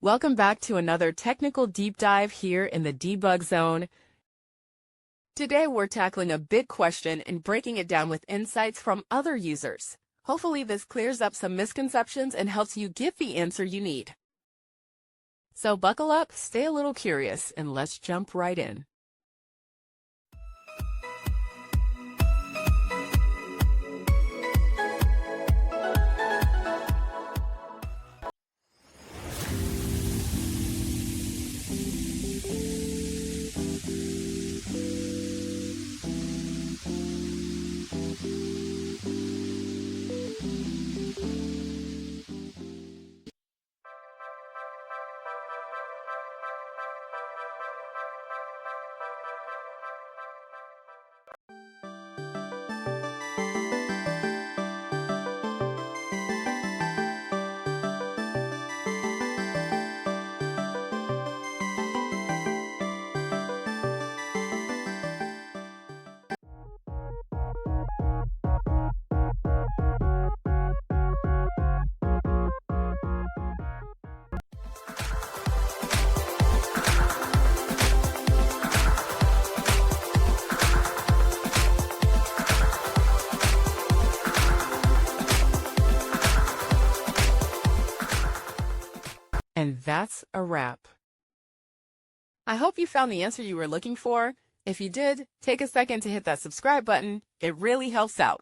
Welcome back to another technical deep dive here in the debug zone. Today we're tackling a big question and breaking it down with insights from other users. Hopefully this clears up some misconceptions and helps you get the answer you need. So buckle up, stay a little curious, and let's jump right in. And that's a wrap. I hope you found the answer you were looking for. If you did, take a second to hit that subscribe button. It really helps out.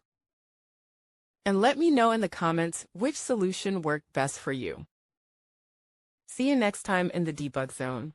And let me know in the comments which solution worked best for you. See you next time in the debug zone.